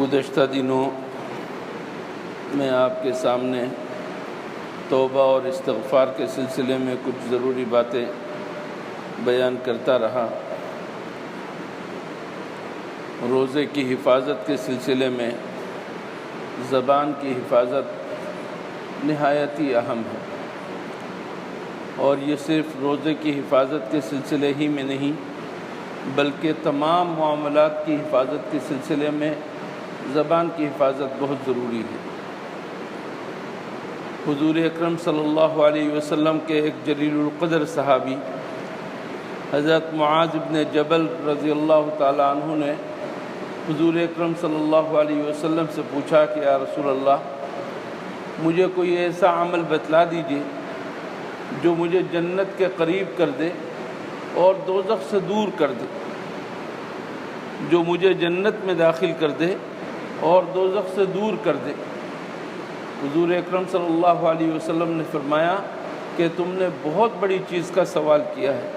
گزشتہ دنوں میں آپ کے سامنے توبہ اور استغفار کے سلسلے میں کچھ ضروری باتیں بیان کرتا رہا۔ روزے کی حفاظت کے سلسلے میں زبان کی حفاظت نہایت ہی اہم ہے، اور یہ صرف روزے کی حفاظت کے سلسلے ہی میں نہیں بلکہ تمام معاملات کی حفاظت کے سلسلے میں زبان کی حفاظت بہت ضروری ہے۔ حضور اکرم صلی اللہ علیہ وسلم کے ایک جلیل القدر صحابی حضرت معاذ بن جبل رضی اللہ تعالیٰ عنہ نے حضور اکرم صلی اللہ علیہ وسلم سے پوچھا کہ یا رسول اللہ، مجھے کوئی ایسا عمل بتلا دیجئے جو مجھے جنت کے قریب کر دے اور دوزخ سے دور کر دے، جو مجھے جنت میں داخل کر دے اور دوزخ سے دور کر دے۔ حضور اکرم صلی اللہ علیہ وسلم نے فرمایا کہ تم نے بہت بڑی چیز کا سوال کیا ہے۔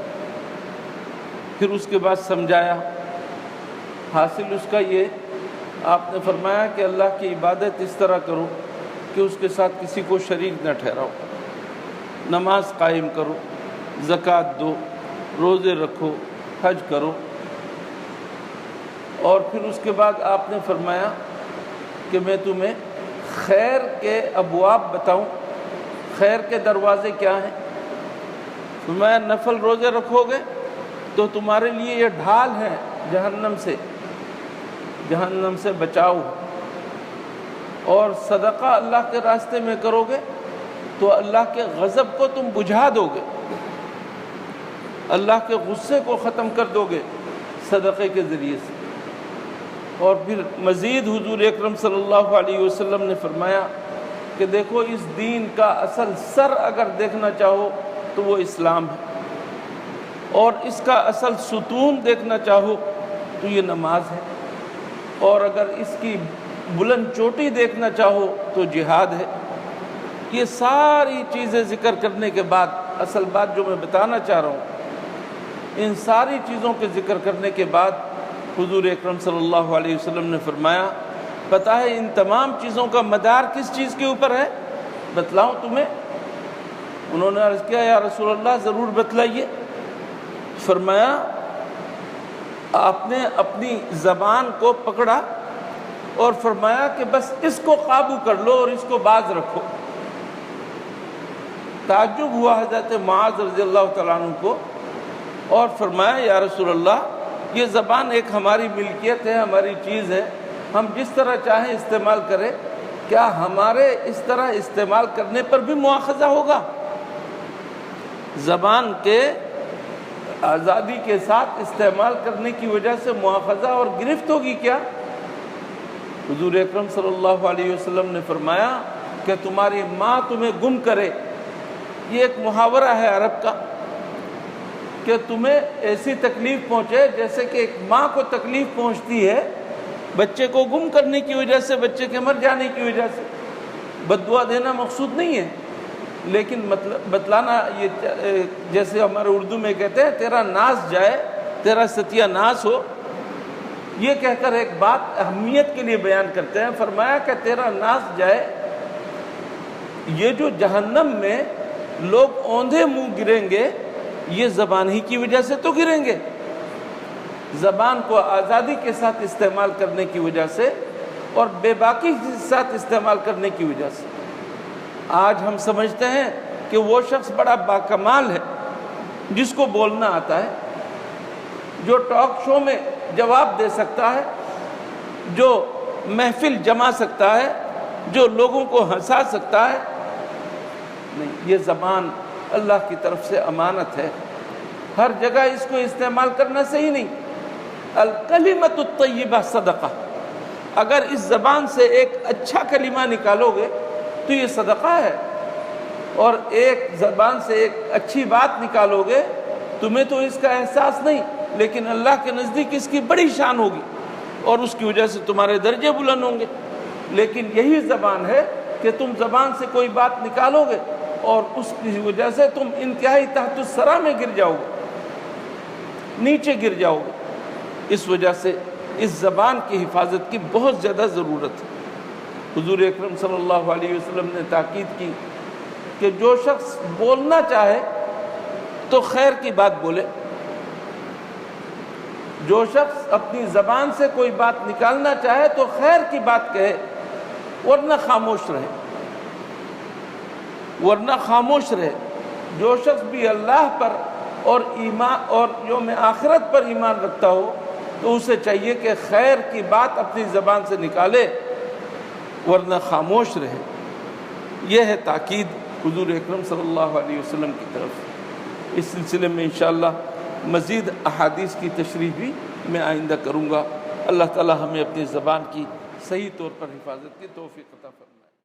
پھر اس کے بعد سمجھایا، حاصل اس کا یہ آپ نے فرمایا کہ اللہ کی عبادت اس طرح کرو کہ اس کے ساتھ کسی کو شریک نہ ٹھہراؤ، نماز قائم کرو، زکوٰۃ دو، روزے رکھو، حج کرو۔ اور پھر اس کے بعد آپ نے فرمایا کہ میں تمہیں خیر کے ابواب بتاؤں، خیر کے دروازے کیا ہیں؟ فرمایا نفل روزے رکھو گے تو تمہارے لیے یہ ڈھال ہے جہنم سے بچاؤ، اور صدقہ اللہ کے راستے میں کرو گے تو اللہ کے غضب کو تم بجھا دو گے، اللہ کے غصے کو ختم کر دو گے صدقے کے ذریعے سے۔ اور پھر مزید حضور اکرم صلی اللہ علیہ وسلم نے فرمایا کہ دیکھو اس دین کا اصل سر اگر دیکھنا چاہو تو وہ اسلام ہے، اور اس کا اصل ستون دیکھنا چاہو تو یہ نماز ہے، اور اگر اس کی بلند چوٹی دیکھنا چاہو تو جہاد ہے۔ یہ ساری چیزیں ذکر کرنے کے بعد اصل بات جو میں بتانا چاہ رہا ہوں، ان ساری چیزوں کے ذکر کرنے کے بعد حضور اکرم صلی اللہ علیہ وسلم نے فرمایا، پتہ ہے ان تمام چیزوں کا مدار کس چیز کے اوپر ہے؟ بتلاؤں تمہیں؟ انہوں نے عرض کیا یا رسول اللہ ضرور بتلائیے۔ فرمایا آپ نے اپنی زبان کو پکڑا اور فرمایا کہ بس اس کو قابو کر لو اور اس کو باز رکھو۔ تعجب ہوا حضرت معاذ رضی اللہ تعالیٰ عنہ کو، اور فرمایا یا رسول اللہ، یہ زبان ایک ہماری ملکیت ہے، ہماری چیز ہے، ہم جس طرح چاہیں استعمال کریں، کیا ہمارے اس طرح استعمال کرنے پر بھی مواخذہ ہوگا؟ زبان کے آزادی کے ساتھ استعمال کرنے کی وجہ سے مواخذہ اور گرفت ہوگی کیا؟ حضور اکرم صلی اللہ علیہ وسلم نے فرمایا کہ تمہاری ماں تمہیں گم کرے، یہ ایک محاورہ ہے عرب کا، کہ تمہیں ایسی تکلیف پہنچے جیسے کہ ایک ماں کو تکلیف پہنچتی ہے بچے کو گم کرنے کی وجہ سے، بچے کے مر جانے کی وجہ سے۔ بد دعا دینا مقصود نہیں ہے، لیکن بتلانا یہ جیسے ہمارے اردو میں کہتے ہیں تیرا ناز جائے، تیرا ستیہ ناز ہو، یہ کہہ کر ایک بات اہمیت کے لیے بیان کرتے ہیں۔ فرمایا کہ تیرا ناز جائے، یہ جو جہنم میں لوگ اوندھے منہ گریں گے یہ زبان ہی کی وجہ سے تو گریں گے، زبان کو آزادی کے ساتھ استعمال کرنے کی وجہ سے اور بے باکی کے ساتھ استعمال کرنے کی وجہ سے۔ آج ہم سمجھتے ہیں کہ وہ شخص بڑا باکمال ہے جس کو بولنا آتا ہے، جو ٹاک شو میں جواب دے سکتا ہے، جو محفل جما سکتا ہے، جو لوگوں کو ہنسا سکتا ہے۔ نہیں، یہ زبان اللہ کی طرف سے امانت ہے، ہر جگہ اس کو استعمال کرنا صحیح نہیں۔ الکلمۃ الطیبہ صدقہ، اگر اس زبان سے ایک اچھا کلمہ نکالو گے تو یہ صدقہ ہے، اور ایک زبان سے ایک اچھی بات نکالو گے تمہیں تو اس کا احساس نہیں، لیکن اللہ کے نزدیک اس کی بڑی شان ہوگی اور اس کی وجہ سے تمہارے درجے بلند ہوں گے۔ لیکن یہی زبان ہے کہ تم زبان سے کوئی بات نکالو گے اور اس کی وجہ سے تم انتہائی تحت الثری میں گر جاؤ گے، نیچے گر جاؤ گے۔ اس وجہ سے اس زبان کی حفاظت کی بہت زیادہ ضرورت ہے۔ حضور اکرم صلی اللہ علیہ وسلم نے تاکید کی کہ جو شخص بولنا چاہے تو خیر کی بات بولے، جو شخص اپنی زبان سے کوئی بات نکالنا چاہے تو خیر کی بات کہے، ورنہ خاموش رہے، ورنہ خاموش رہے۔ جو شخص بھی اللہ پر اور ایمان اور یوم آخرت پر ایمان رکھتا ہو تو اسے چاہیے کہ خیر کی بات اپنی زبان سے نکالے، ورنہ خاموش رہے۔ یہ ہے تاکید حضور اکرم صلی اللہ علیہ وسلم کی طرف۔ اس سلسلے میں انشاءاللہ مزید احادیث کی تشریح بھی میں آئندہ کروں گا۔ اللہ تعالی ہمیں اپنی زبان کی صحیح طور پر حفاظت کی توفیق عطا فرمائے۔